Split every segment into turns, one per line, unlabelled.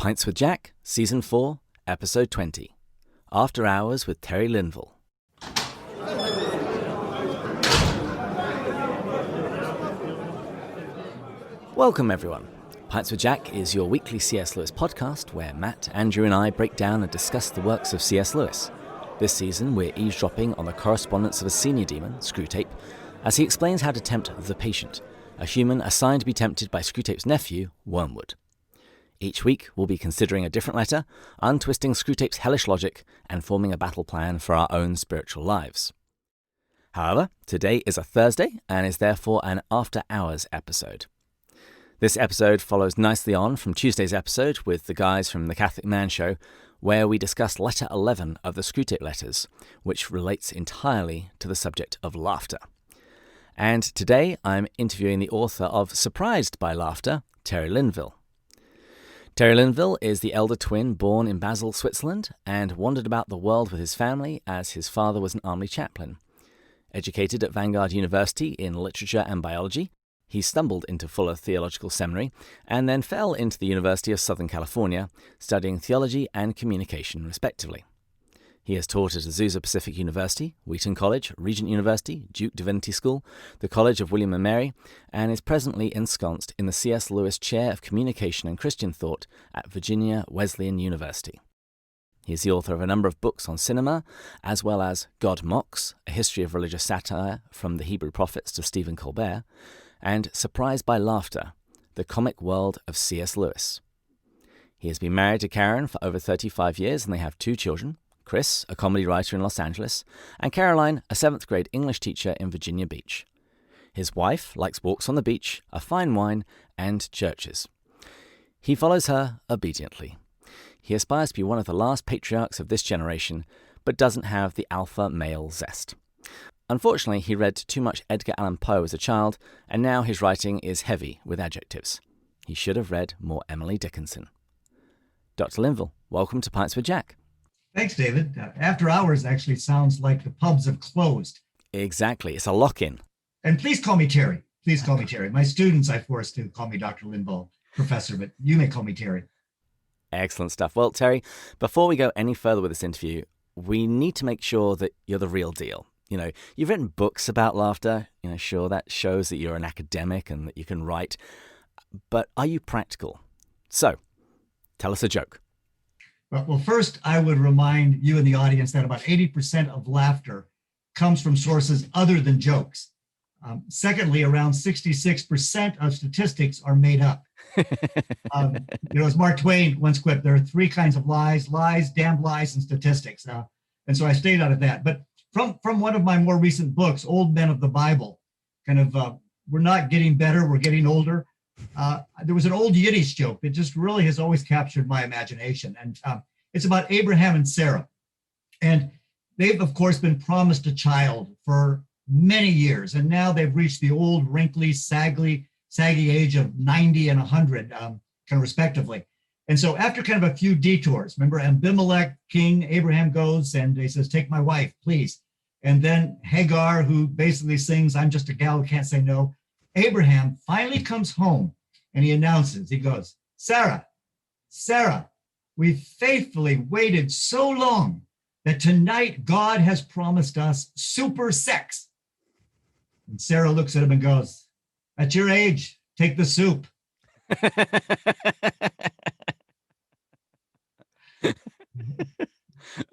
Pints with Jack, Season 4, Episode 20. After Hours with Terry Lindvall. Welcome, everyone. Pints with Jack is your weekly C.S. Lewis podcast where Matt, Andrew and I break down and discuss the works of C.S. Lewis. This season, we're eavesdropping on the correspondence of a senior demon, Screwtape, as he explains how to tempt the patient, a human assigned to be tempted by Screwtape's nephew, Wormwood. Each week, we'll be considering a different letter, untwisting Screwtape's hellish logic, and forming a battle plan for our own spiritual lives. However, today is a Thursday, and is therefore an After Hours episode. This episode follows nicely on from Tuesday's episode with the guys from the Catholic Man Show, where we discussed letter 11 of the Screwtape letters, which relates entirely to the subject of laughter. And today, I'm interviewing the author of Surprised by Laughter, Terry Lindvall. Terry Lindvall is the elder twin born in Basel, Switzerland, and wandered about the world with his family as his father was an army chaplain. Educated at Vanguard University in literature and biology, he stumbled into Fuller Theological Seminary and then fell into the University of Southern California, studying theology and communication respectively. He has taught at Azusa Pacific University, Wheaton College, Regent University, Duke Divinity School, the College of William and Mary, and is presently ensconced in the C.S. Lewis Chair of Communication and Christian Thought at Virginia Wesleyan University. He is the author of a number of books on cinema, as well as God Mocks, a history of religious satire from the Hebrew prophets to Stephen Colbert, and Surprised by Laughter, the comic world of C.S. Lewis. He has been married to Karen for over 35 years and they have 2 children, Chris, a comedy writer in Los Angeles, and Caroline, a 7th grade English teacher in Virginia Beach. His wife likes walks on the beach, a fine wine, and churches. He follows her obediently. He aspires to be one of the last patriarchs of this generation, but doesn't have the alpha male zest. Unfortunately, he read too much Edgar Allan Poe as a child, and now his writing is heavy with adjectives. He should have read more Emily Dickinson. Dr. Lindvall, welcome to Pints with Jack.
Thanks, David. After Hours actually sounds like the pubs have closed.
Exactly. It's a lock-in.
And please call me Terry. Please call me Terry. My students I force to call me Dr. Lindvall, Professor, but you may call me Terry.
Excellent stuff. Well, Terry, before we go any further with this interview, we need to make sure that you're the real deal. You know, you've written books about laughter. You know, sure, that shows that you're an academic and that you can write. But are you practical? So, tell us a joke.
Well, first, I would remind you and the audience that about 80% of laughter comes from sources other than jokes. Secondly, around 66% of statistics are made up. As Mark Twain once quipped, there are 3 kinds of lies, damned lies, and statistics. And so I stayed out of that. But from one of my more recent books, Old Men of the Bible, we're not getting better, we're getting older. There was an old Yiddish joke that just really has always captured my imagination. And it's about Abraham and Sarah. And they've, of course, been promised a child for many years. And now they've reached the old, wrinkly, saggy age of 90 and 100, respectively. And so after kind of a few detours, remember Abimelech, King Abraham goes and he says, "Take my wife, please." And then Hagar, who basically sings, "I'm just a gal who can't say no." Abraham finally comes home and he announces, he goes, Sarah, we faithfully waited so long that tonight God has promised us super sex." And Sarah looks at him and goes, "At your age, take the soup."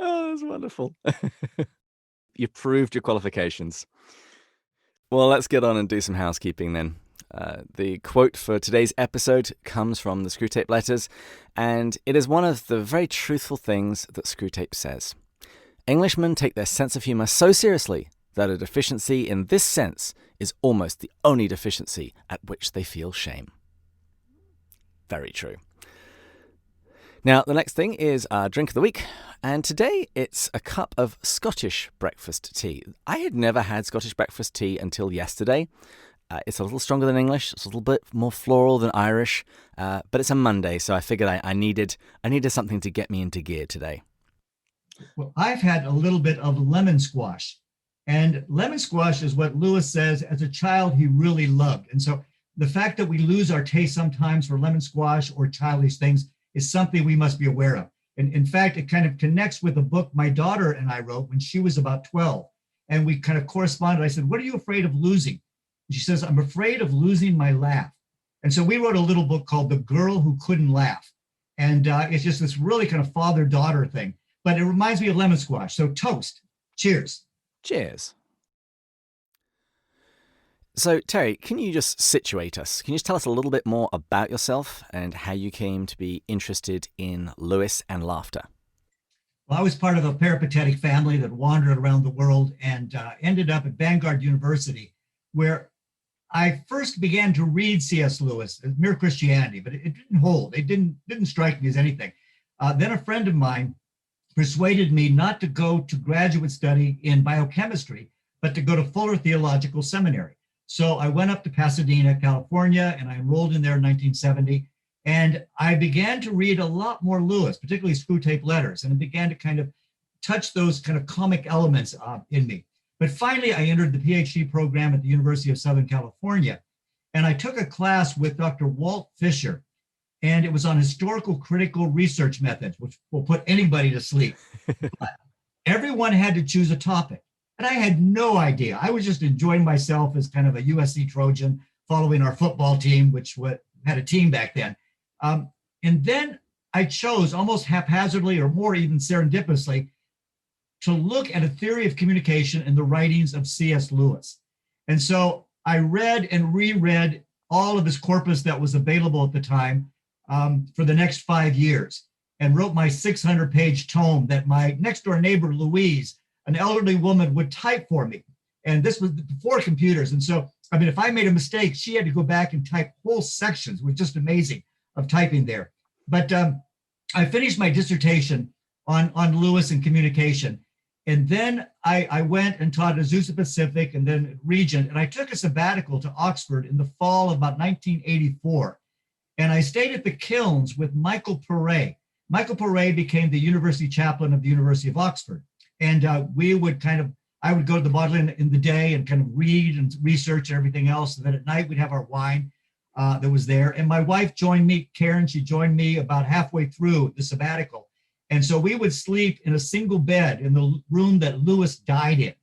Oh, that's wonderful. You proved your qualifications. Well, let's get on and do some housekeeping then. The quote for today's episode comes from the Screwtape letters, and it is one of the very truthful things that Screwtape says. Englishmen take their sense of humour so seriously that a deficiency in this sense is almost the only deficiency at which they feel shame. Very true. Now, the next thing is our drink of the week, and today it's a cup of Scottish breakfast tea. I had never had Scottish breakfast tea until yesterday. It's a little stronger than English, it's a little bit more floral than Irish, but it's a Monday, so I figured I needed something to get me into gear today.
Well, I've had a little bit of lemon squash, and lemon squash is what Lewis says as a child he really loved. And so the fact that we lose our taste sometimes for lemon squash or childish things is something we must be aware of. And in fact, it kind of connects with a book my daughter and I wrote when she was about 12. And we kind of corresponded. I said, what are you afraid of losing? And she says, I'm afraid of losing my laugh. And so we wrote a little book called The Girl Who Couldn't Laugh. And it's just this really kind of father-daughter thing. But it reminds me of lemon squash. So toast. Cheers.
Cheers. So, Terry, can you just situate us? Can you just tell us a little bit more about yourself and how you came to be interested in Lewis and laughter?
Well, I was part of a peripatetic family that wandered around the world and ended up at Vanguard University, where I first began to read C.S. Lewis, Mere Christianity, but it didn't hold. It didn't strike me as anything. Then a friend of mine persuaded me not to go to graduate study in biochemistry, but to go to Fuller Theological Seminary. So I went up to Pasadena, California, and I enrolled in there in 1970. And I began to read a lot more Lewis, particularly Screwtape letters, and it began to kind of touch those kind of comic elements in me. But finally, I entered the PhD program at the University of Southern California, and I took a class with Dr. Walt Fisher, and it was on historical critical research methods, which will put anybody to sleep. But everyone had to choose a topic. And I had no idea. I was just enjoying myself as kind of a USC Trojan following our football team, which had a team back then. And then I chose almost haphazardly or more even serendipitously to look at a theory of communication in the writings of C.S. Lewis. And so I read and reread all of his corpus that was available at the time for the next 5 years and wrote my 600-page tome that my next door neighbor, Louise, an elderly woman, would type for me. And this was before computers. And so, I mean, if I made a mistake, she had to go back and type whole sections. It was just amazing of typing there. But I finished my dissertation on Lewis and communication. And then I went and taught at Azusa Pacific and then Regent. And I took a sabbatical to Oxford in the fall of about 1984. And I stayed at the Kilns with Michael Pare. Michael Pare became the university chaplain of the University of Oxford. And I would go to the Bodleian in the day and kind of read and research and everything else. And then at night we'd have our wine that was there. And my wife joined me, Karen, she joined me about halfway through the sabbatical. And so we would sleep in a single bed in the room that Lewis died in.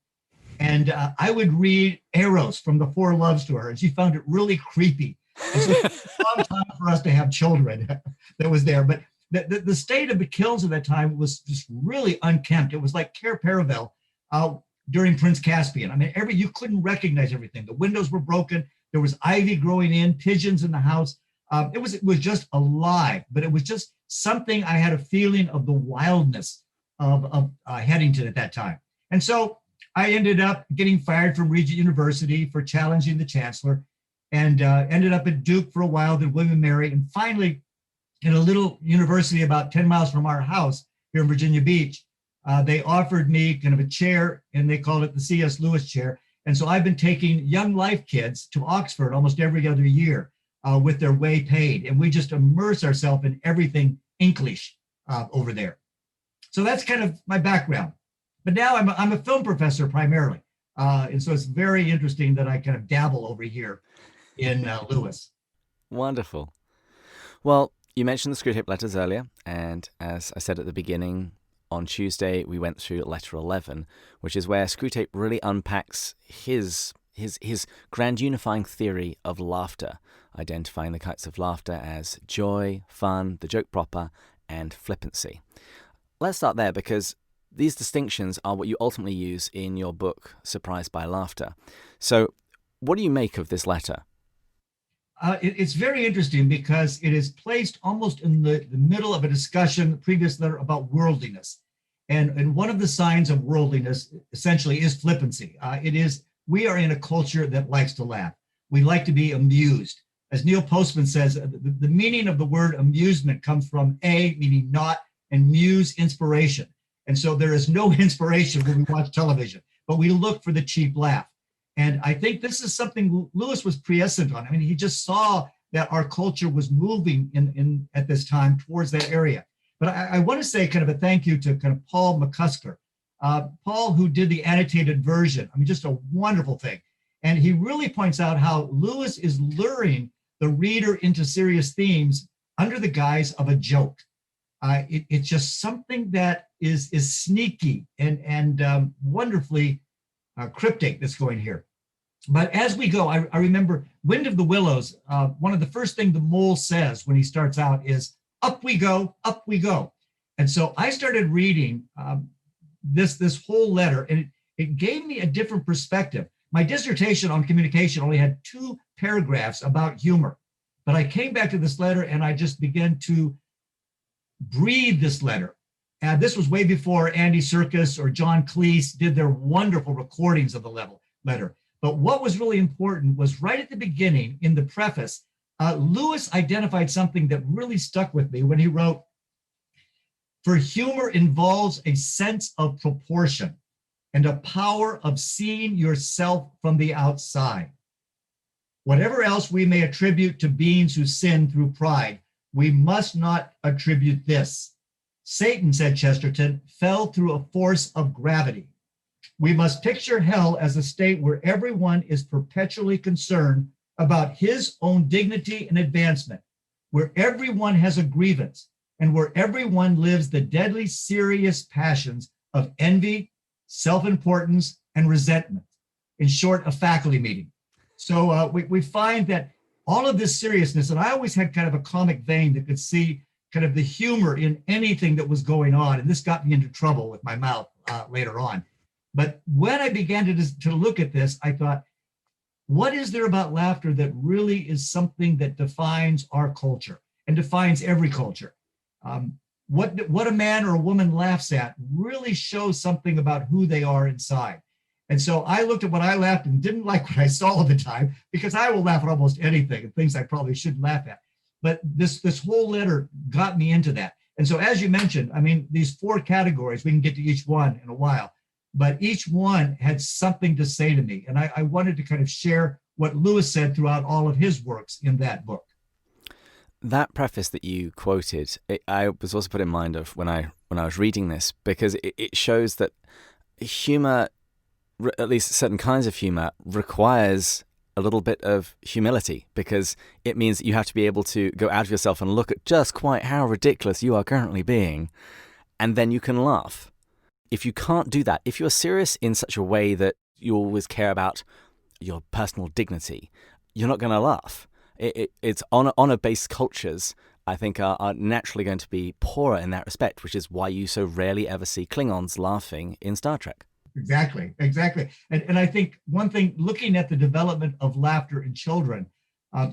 And I would read Eros from the Four Loves to her. And she found it really creepy. And so it was a long time for us to have children that was there. But the state of the Kilns at that time was just really unkempt. It was like Cair Paravel during Prince Caspian. I mean, you couldn't recognize everything. The windows were broken. There was ivy growing in, pigeons in the house. It was just alive, but it was just something I had a feeling of the wildness of Headington at that time. And so I ended up getting fired from Regent University for challenging the chancellor and ended up at Duke for a while, then William & Mary, and finally in a little university about 10 miles from our house here in Virginia Beach, they offered me kind of a chair, and they called it the C.S. Lewis chair. And so I've been taking young life kids to Oxford almost every other year with their way paid. And we just immerse ourselves in everything English over there. So that's kind of my background. But now I'm a film professor primarily. And so it's very interesting that I kind of dabble over here in Lewis.
Wonderful. Well, you mentioned the Screwtape letters earlier, and as I said at the beginning, on Tuesday we went through letter 11, which is where Screwtape really unpacks his grand unifying theory of laughter, identifying the kinds of laughter as joy, fun, the joke proper, and flippancy. Let's start there, because these distinctions are what you ultimately use in your book, Surprised by Laughter. So what do you make of this letter?
It's very interesting because it is placed almost in the middle of a discussion, the previous letter, about worldliness. And one of the signs of worldliness essentially is flippancy. We are in a culture that likes to laugh. We like to be amused. As Neil Postman says, the meaning of the word amusement comes from A, meaning not, and muse, inspiration. And so there is no inspiration when we watch television, but we look for the cheap laugh. And I think this is something Lewis was prescient on. I mean, he just saw that our culture was moving in at this time towards that area. But I want to say kind of a thank you to kind of Paul McCusker. Paul, who did the annotated version, I mean, just a wonderful thing. And he really points out how Lewis is luring the reader into serious themes under the guise of a joke. It's just something that is sneaky and wonderfully cryptic that's going here. But as we go, I remember Wind of the Willows. One of the first things the mole says when he starts out is, up we go, up we go. And so I started reading this whole letter, and it gave me a different perspective. My dissertation on communication only had 2 paragraphs about humor, but I came back to this letter and I just began to breathe this letter. And this was way before Andy Serkis or John Cleese did their wonderful recordings of the letter. But what was really important was right at the beginning in the preface, Lewis identified something that really stuck with me when he wrote, "For humor involves a sense of proportion and a power of seeing yourself from the outside. Whatever else we may attribute to beings who sin through pride, we must not attribute this. Satan," said Chesterton, "fell through a force of gravity. We must picture hell as a state where everyone is perpetually concerned about his own dignity and advancement, where everyone has a grievance, and where everyone lives the deadly serious passions of envy, self-importance, and resentment. In short, a faculty meeting." So we find that all of this seriousness, and I always had kind of a comic vein that could see kind of the humor in anything that was going on. And this got me into trouble with my mouth later on. But when I began to look at this, I thought, what is there about laughter that really is something that defines our culture and defines every culture? What a man or a woman laughs at really shows something about who they are inside. And so I looked at what I laughed and didn't like what I saw all the time, because I will laugh at almost anything and things I probably shouldn't laugh at. But this whole letter got me into that. And so, as you mentioned, I mean, these 4 categories, we can get to each one in a while, but each one had something to say to me. And I wanted to kind of share what Lewis said throughout all of his works in that book.
That preface that you quoted, I was also put in mind of when I was reading this, because it shows that humor, at least certain kinds of humor, requires a little bit of humility, because it means that you have to be able to go out of yourself and look at just quite how ridiculous you are currently being, and then you can laugh. If you can't do that, if you're serious in such a way that you always care about your personal dignity, you're not going to laugh. It's honor-based cultures, I think, are naturally going to be poorer in that respect, which is why you so rarely ever see Klingons laughing in Star Trek.
Exactly. And I think one thing, looking at the development of laughter in children,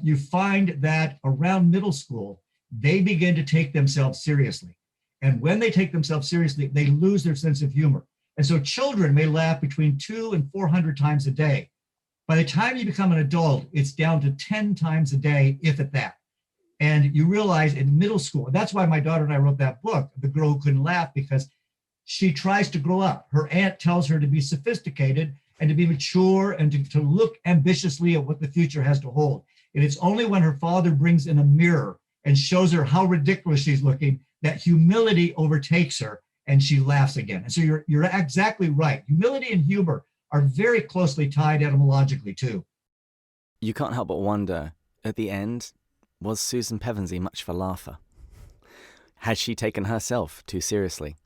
you find that around middle school, they begin to take themselves seriously. And when they take themselves seriously, they lose their sense of humor. And so children may laugh between 200 and 400 times a day. By the time you become an adult, it's down to 10 times a day, if at that. And you realize in middle school, that's why my daughter and I wrote that book, The Girl Who Couldn't Laugh, because she tries to grow up. Her aunt tells her to be sophisticated and to be mature and to look ambitiously at what the future has to hold. And it's only when her father brings in a mirror and shows her how ridiculous she's looking that humility overtakes her and she laughs again. And so you're exactly right. Humility and humor are very closely tied etymologically too.
You can't help but wonder, at the end, was Susan Pevensey much of a laugher? Had she taken herself too seriously?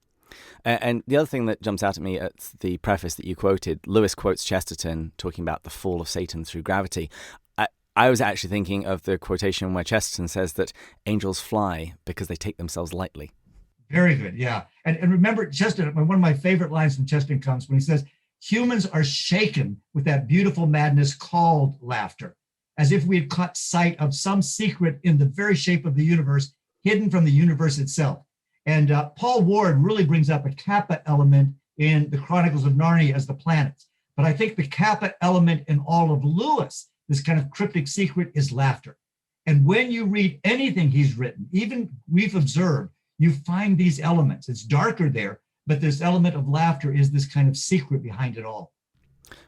And the other thing that jumps out at me at the preface that you quoted, Lewis quotes Chesterton talking about the fall of Satan through gravity. I was actually thinking of the quotation where Chesterton says that angels fly because they take themselves lightly.
Very good, yeah. And remember, Chesterton, one of my favorite lines from Chesterton comes when he says, humans are shaken with that beautiful madness called laughter, as if we had caught sight of some secret in the very shape of the universe, hidden from the universe itself. And Paul Ward really brings up a kappa element in the Chronicles of Narnia as the planets. But I think the kappa element in all of Lewis, this kind of cryptic secret, is laughter. And when you read anything he's written, even We've Observed, you find these elements. It's darker there, but this element of laughter is this kind of secret behind it all.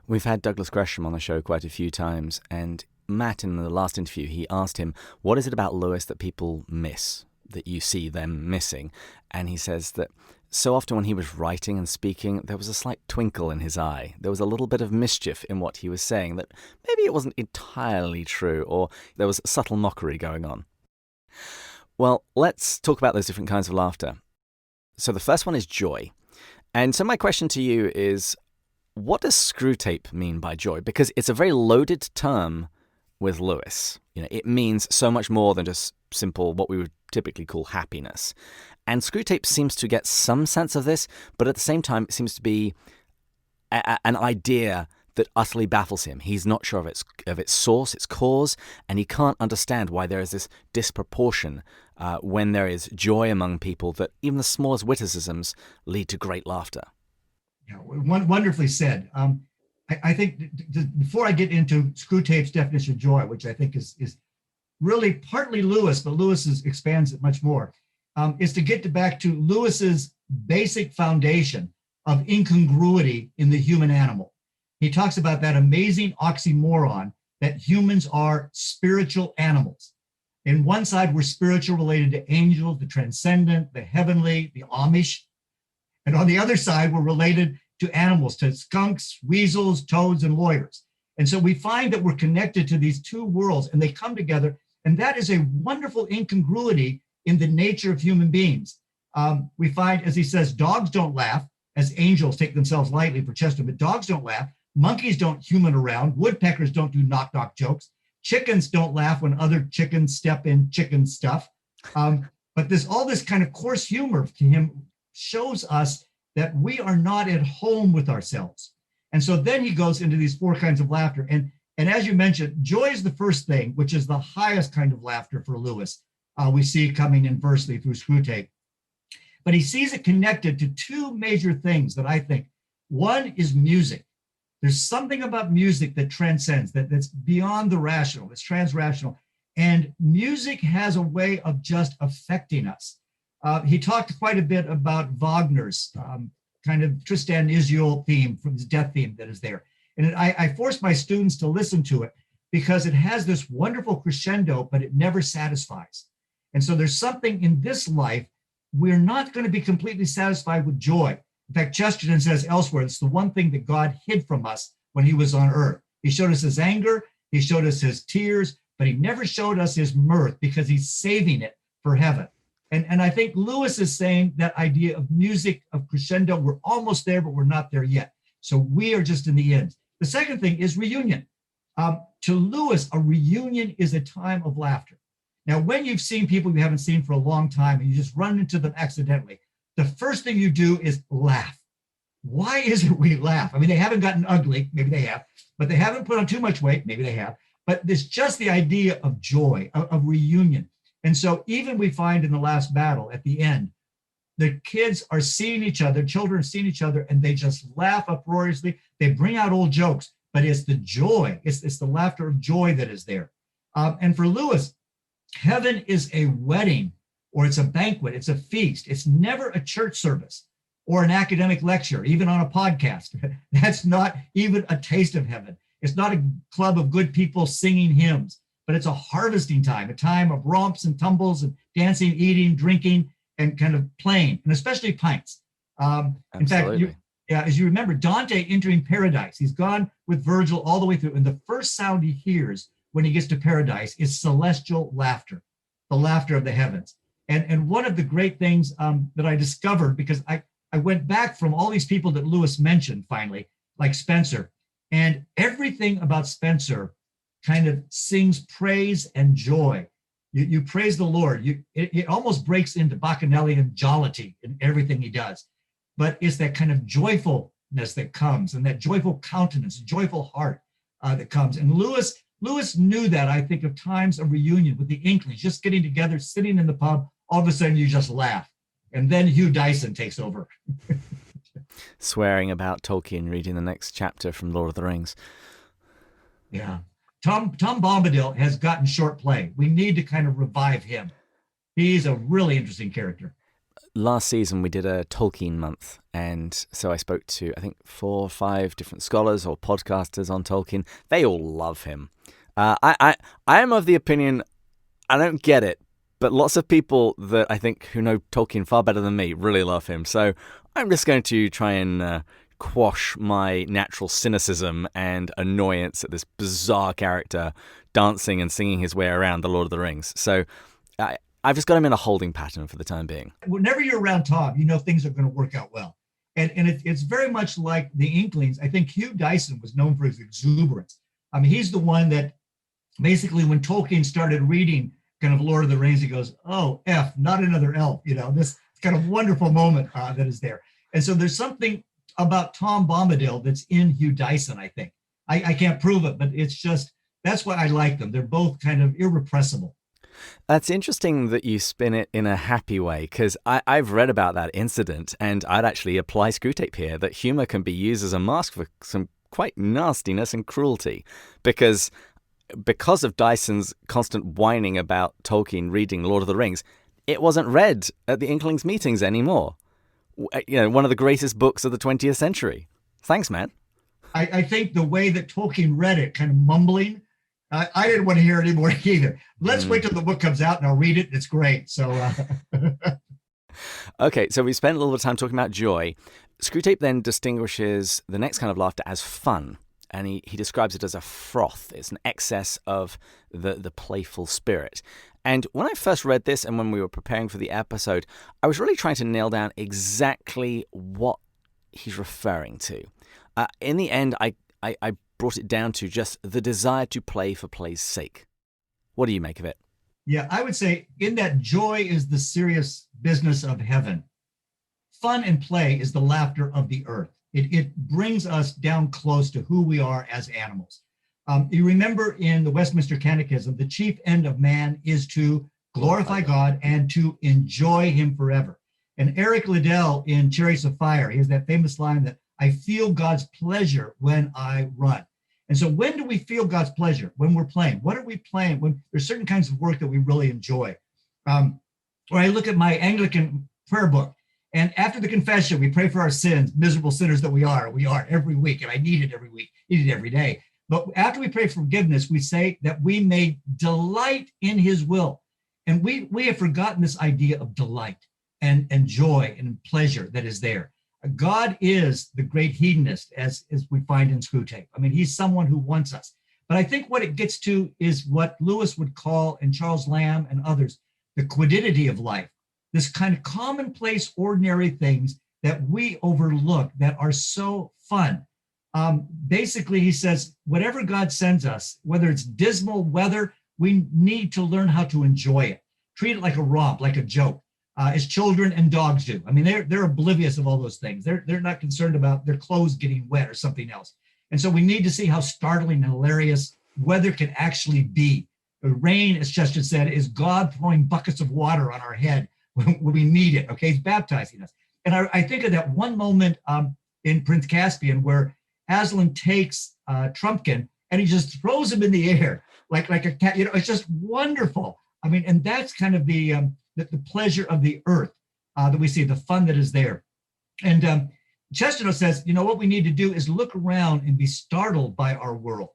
We've had Douglas Gresham on the show quite a few times, and Matt, in the last interview, he asked him, what is it about Lewis that people miss, that you see them missing? And he says that so often when he was writing and speaking, there was a slight twinkle in his eye. There was a little bit of mischief in what he was saying, that maybe it wasn't entirely true, or there was subtle mockery going on. Well, let's talk about those different kinds of laughter. So the first one is joy. And so my question to you is, what does Screwtape mean by joy? Because it's a very loaded term with Lewis. It means so much more than just simple, what we would typically call happiness. And Screwtape seems to get some sense of this, but at the same time, it seems to be an idea that utterly baffles him. He's not sure of its source, its cause, and he can't understand why there is this disproportion when there is joy among people, that even the smallest witticisms lead to great laughter.
Yeah, wonderfully said. I think before I get into Screwtape's definition of joy, which I think is really partly Lewis, but Lewis expands it much more, is to get back to Lewis's basic foundation of incongruity in the human animal. He talks about that amazing oxymoron that humans are spiritual animals. In one side, we're spiritual, related to angels, the transcendent, the heavenly, the Amish. And on the other side, we're related to animals, to skunks, weasels, toads, and lawyers. And so we find that we're connected to these two worlds, and they come together. And that is a wonderful incongruity in the nature of human beings. We find, as he says, dogs don't laugh, as angels take themselves lightly for Chester, but dogs don't laugh. Monkeys don't human around. Woodpeckers don't do knock-knock jokes. Chickens don't laugh when other chickens step in chicken stuff. But all this kind of coarse humor to him shows us that we are not at home with ourselves. And so then he goes into these four kinds of laughter. And as you mentioned, joy is the first thing, which is the highest kind of laughter for Lewis. We see coming inversely through Screwtape. But he sees it connected to two major things that I think. One is music. There's something about music that transcends, that's beyond the rational, it's transrational. And music has a way of just affecting us. He talked quite a bit about Wagner's kind of Tristan Isolde theme, from his death theme that is there. And I forced my students to listen to it because it has this wonderful crescendo, but it never satisfies. And so there's something in this life, we're not going to be completely satisfied with joy. In fact, Chesterton says elsewhere, it's the one thing that God hid from us when he was on earth. He showed us his anger, he showed us his tears, but he never showed us his mirth because he's saving it for heaven. And I think Lewis is saying that idea of music, of crescendo, we're almost there, but we're not there yet. So we are just in the end. The second thing is reunion. To Lewis, a reunion is a time of laughter. Now, when you've seen people you haven't seen for a long time and you just run into them accidentally, the first thing you do is laugh. Why is it we laugh? I mean, they haven't gotten ugly, maybe they have, but they haven't put on too much weight, maybe they have. But it's just the idea of joy, of reunion. And so even we find in the last battle at the end, the kids are seeing each other, children are seeing each other, and they just laugh uproariously. They bring out old jokes, but it's the joy, it's the laughter of joy that is there. And for Lewis, heaven is a wedding, or it's a banquet, it's a feast. It's never a church service or an academic lecture, even on a podcast. That's not even a taste of heaven. It's not a club of good people singing hymns, but it's a harvesting time, a time of romps and tumbles and dancing, eating, drinking, and kind of playing, and especially pints. In fact, as you remember, Dante entering paradise, he's gone with Virgil all the way through, and the first sound he hears when he gets to paradise is celestial laughter, the laughter of the heavens. And one of the great things that I discovered, because I went back from all these people that Lewis mentioned finally, like Spencer, and everything about Spencer kind of sings praise and joy. You praise the Lord. It almost breaks into Bacchanalian jollity in everything he does. But it's that kind of joyfulness that comes, and that joyful countenance, joyful heart that comes. And Lewis knew that, I think, of times of reunion with the Inklings, just getting together, sitting in the pub, all of a sudden you just laugh. And then Hugh Dyson takes over.
Swearing about Tolkien reading the next chapter from Lord of the Rings.
Yeah. Tom Bombadil has gotten short play. We need to kind of revive him. He's a really interesting character.
Last season, we did a Tolkien month, and so I spoke to, I think, 4 or 5 different scholars or podcasters on Tolkien. They all love him. I am of the opinion, I don't get it, but lots of people that I think who know Tolkien far better than me really love him. So I'm just going to try and quash my natural cynicism and annoyance at this bizarre character dancing and singing his way around the Lord of the Rings. So I've just got him in a holding pattern for the time being.
Whenever you're around Tom, you know things are going to work out well. And it's very much like the Inklings. I think Hugh Dyson was known for his exuberance. I mean, he's the one that basically when Tolkien started reading kind of Lord of the Rings, he goes, oh, F, not another elf, this kind of wonderful moment that is there. And so there's something about Tom Bombadil that's in Hugh Dyson, I think. I can't prove it, but it's just, that's why I like them. They're both kind of irrepressible.
That's interesting that you spin it in a happy way, because I've read about that incident, and I'd actually apply Screwtape here, that humor can be used as a mask for some quite nastiness and cruelty, because of Dyson's constant whining about Tolkien reading Lord of the Rings, it wasn't read at the Inklings meetings anymore. One of the greatest books of the 20th century. Thanks, man.
I think the way that Tolkien read it, kind of mumbling, I didn't want to hear it anymore either. Let's wait till the book comes out and I'll read it. It's great. So,
Okay, so we spent a little bit of time talking about joy. Screwtape then distinguishes the next kind of laughter as fun. And he describes it as a froth. It's an excess of the playful spirit. And when I first read this and when we were preparing for the episode, I was really trying to nail down exactly what he's referring to. In the end, I brought it down to just the desire to play for play's sake. What do you make of it?
Yeah, I would say in that joy is the serious business of heaven. Fun and play is the laughter of the earth. It brings us down close to who we are as animals. You remember in the Westminster Catechism, the chief end of man is to glorify God and to enjoy him forever. And Eric Liddell in Chariots of Fire, he has that famous line that I feel God's pleasure when I run. And so when do we feel God's pleasure? When we're playing. What are we playing? When there's certain kinds of work that we really enjoy. Or I look at my Anglican prayer book, and after the confession, we pray for our sins, miserable sinners that we are every week, and I need it every week, need it every day. But after we pray forgiveness, we say that we may delight in his will. And we have forgotten this idea of delight and joy and pleasure that is there. God is the great hedonist, as we find in Screwtape. I mean, he's someone who wants us. But I think what it gets to is what Lewis would call, and Charles Lamb and others, the quiddity of life. This kind of commonplace, ordinary things that we overlook that are so fun. Basically, he says, whatever God sends us, whether it's dismal weather, we need to learn how to enjoy it. Treat it like a romp, like a joke. As children and dogs do. I mean, they're oblivious of all those things. They're not concerned about their clothes getting wet or something else. And so we need to see how startling and hilarious weather can actually be. The rain, as Chester said, is God throwing buckets of water on our head when we need it. Okay, he's baptizing us. And I think of that one moment in Prince Caspian where Aslan takes Trumpkin and he just throws him in the air like a cat. It's just wonderful. I mean, and that's kind of the pleasure of the earth that we see, the fun that is there. And Chesterton says, what we need to do is look around and be startled by our world.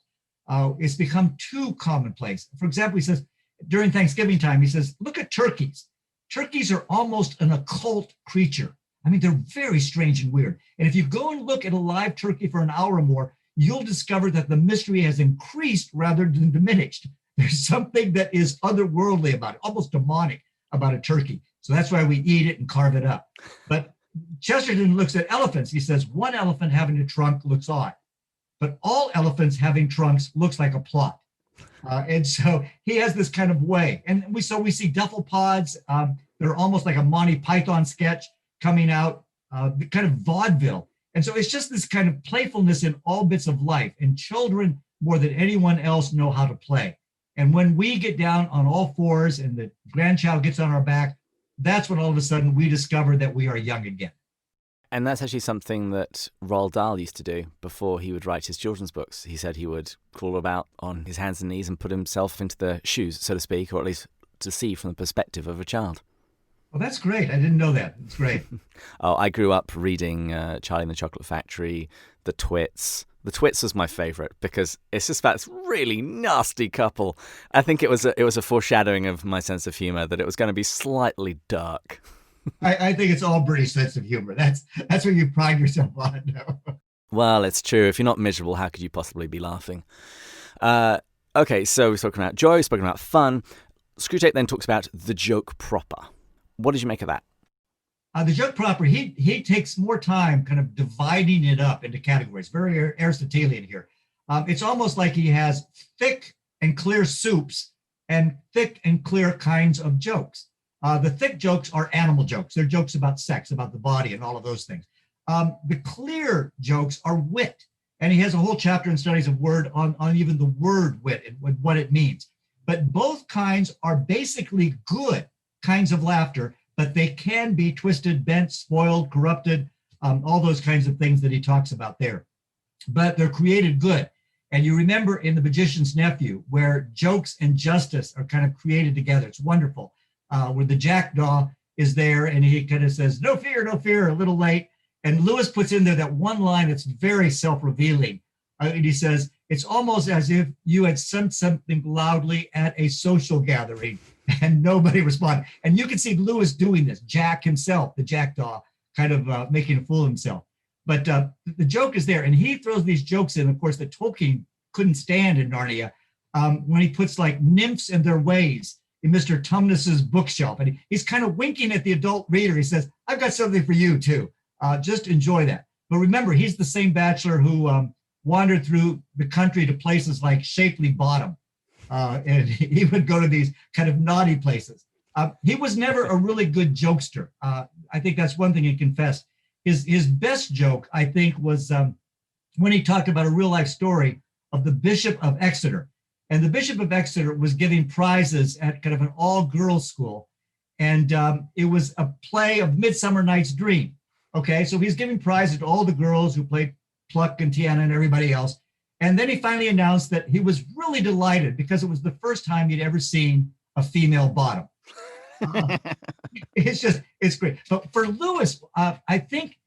It's become too commonplace. For example, he says, during Thanksgiving time, he says, look at turkeys. Turkeys are almost an occult creature. I mean, they're very strange and weird. And if you go and look at a live turkey for an hour or more, you'll discover that the mystery has increased rather than diminished. There's something that is otherworldly about it, almost demonic about a turkey. So that's why we eat it and carve it up. But Chesterton looks at elephants. He says, one elephant having a trunk looks odd, but all elephants having trunks looks like a plot. And so he has this kind of way. And we see duffel pods. They're almost like a Monty Python sketch coming out, kind of vaudeville. And so it's just this kind of playfulness in all bits of life. And children, more than anyone else, know how to play. And when we get down on all fours and the grandchild gets on our back, that's when all of a sudden we discover that we are young again.
And that's actually something that Roald Dahl used to do before he would write his children's books. He said he would crawl about on his hands and knees and put himself into the shoes, so to speak, or at least to see from the perspective of a child.
Well, that's great. I didn't know that. It's great.
I grew up reading Charlie and the Chocolate Factory, The Twits. The Twits was my favorite because it's just about this really nasty couple. I think it was a foreshadowing of my sense of humor that it was going to be slightly dark.
I think it's all British sense of humor. That's what you pride yourself on. No.
Well, it's true. If you're not miserable, how could you possibly be laughing? Okay, so we've spoken about joy, we've spoken about fun. Screwtape then talks about the joke proper. What did you make of that?
The joke proper, he takes more time kind of dividing it up into categories, very Aristotelian here. It's almost like he has thick and clear soups and thick and clear kinds of jokes. The thick jokes are animal jokes. They're jokes about sex, about the body, and all of those things. The clear jokes are wit. And he has a whole chapter in studies of word on even the word wit and what it means. But both kinds are basically good kinds of laughter, but they can be twisted, bent, spoiled, corrupted, all those kinds of things that he talks about there. But they're created good. And you remember in The Magician's Nephew, where jokes and justice are kind of created together. It's wonderful. Where the jackdaw is there and he kind of says, no fear, a little late. And Lewis puts in there that one line that's very self-revealing. And he says, it's almost as if you had said something loudly at a social gathering and nobody responded. And you can see Lewis doing this, Jack himself, the jackdaw, kind of making a fool of himself. But the joke is there. And he throws these jokes in, of course, that Tolkien couldn't stand in Narnia, when he puts like nymphs and their ways in Mr. Tumnus's bookshelf. And he's kind of winking at the adult reader. He says, I've got something for you too. Just enjoy that. But remember, he's the same bachelor who wandered through the country to places like Shapely Bottom. And he would go to these kind of naughty places. He was never a really good jokester. I think that's one thing he confessed. His best joke, I think, was when he talked about a real life story of the Bishop of Exeter. And the Bishop of Exeter was giving prizes at kind of an all-girls school. And it was a play of Midsummer Night's Dream. Okay, so he's giving prizes to all the girls who played Pluck and Tiana and everybody else. And then he finally announced that he was really delighted because it was the first time he'd ever seen a female bottom. It's great. But for Lewis, I think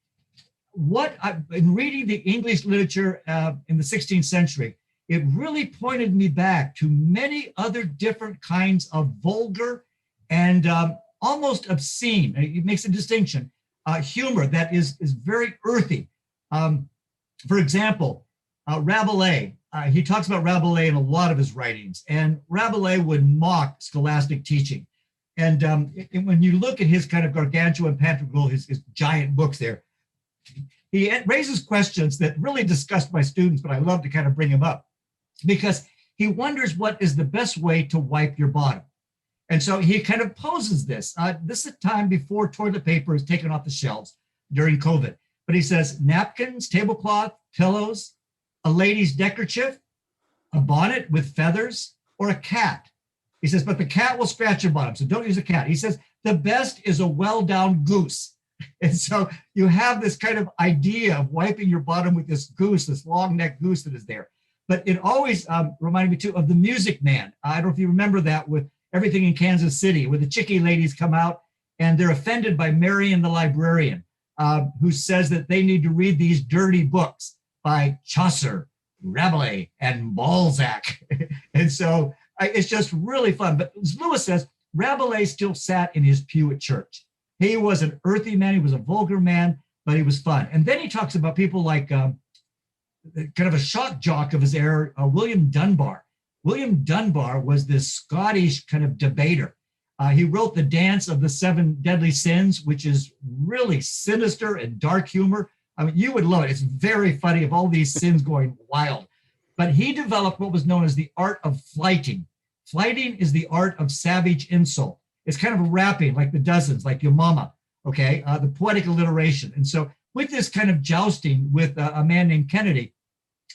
in reading the English literature in the 16th century, it really pointed me back to many other different kinds of vulgar and almost obscene. It makes a distinction. Humor that is very earthy. For example, Rabelais, he talks about Rabelais in a lot of his writings, and Rabelais would mock scholastic teaching. And when you look at his kind of Gargantua and Pantagruel, his giant books there, he raises questions that really disgust my students, but I love to kind of bring him up because he wonders what is the best way to wipe your bottom. And so he kind of poses this. This is a time before toilet paper is taken off the shelves during COVID. But he says napkins, tablecloth, pillows, a lady's neckerchief, a bonnet with feathers, or a cat. He says, but the cat will scratch your bottom, so don't use a cat. He says, the best is a well-down goose. And so you have this kind of idea of wiping your bottom with this goose, this long-necked goose that is there. But it always reminded me, too, of The Music Man. I don't know if you remember that with Everything in Kansas City, where the chickie ladies come out and they're offended by Marion the librarian, who says that they need to read these dirty books by Chaucer, Rabelais, and Balzac. And so it's just really fun. But as Lewis says, Rabelais still sat in his pew at church. He was an earthy man. He was a vulgar man, but he was fun. And then he talks about people like kind of a shock jock of his era, William Dunbar. William Dunbar was this Scottish kind of debater. He wrote The Dance of the Seven Deadly Sins, which is really sinister and dark humor. I mean, you would love it. It's very funny of all these sins going wild. But he developed what was known as the art of flighting. Flighting is the art of savage insult. It's kind of a rapping like the dozens, like your mama, okay? The poetic alliteration. And so with this kind of jousting with a man named Kennedy,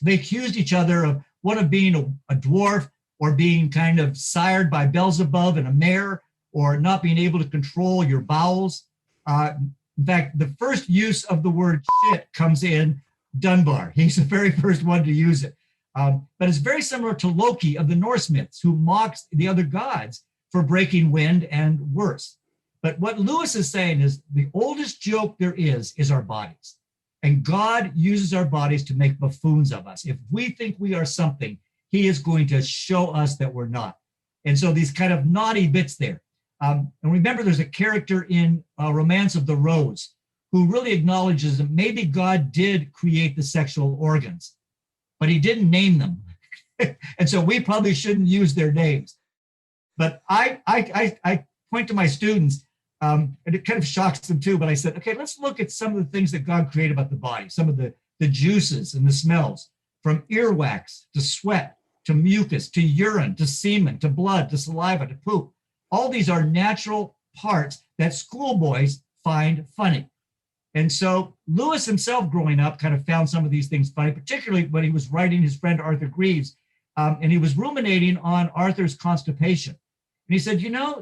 they accused each other of one of being a dwarf or being kind of sired by Beelzebub and a mare or not being able to control your bowels. In fact, the first use of the word shit comes in Dunbar. He's the very first one to use it. But it's very similar to Loki of the Norse myths, who mocks the other gods for breaking wind and worse. But what Lewis is saying is the oldest joke there is our bodies. And God uses our bodies to make buffoons of us. If we think we are something, he is going to show us that we're not. And so these kind of naughty bits there. And remember, there's a character in Romance of the Rose who really acknowledges that maybe God did create the sexual organs, but he didn't name them. And so we probably shouldn't use their names. But I point to my students, and it kind of shocks them too. But I said, okay, let's look at some of the things that God created about the body, some of the juices and the smells, from earwax to sweat to mucus to urine to semen to blood to saliva to poop. All these are natural parts that schoolboys find funny. And so Lewis himself, growing up, kind of found some of these things funny, particularly when he was writing his friend Arthur Greaves, and he was ruminating on Arthur's constipation. And he said,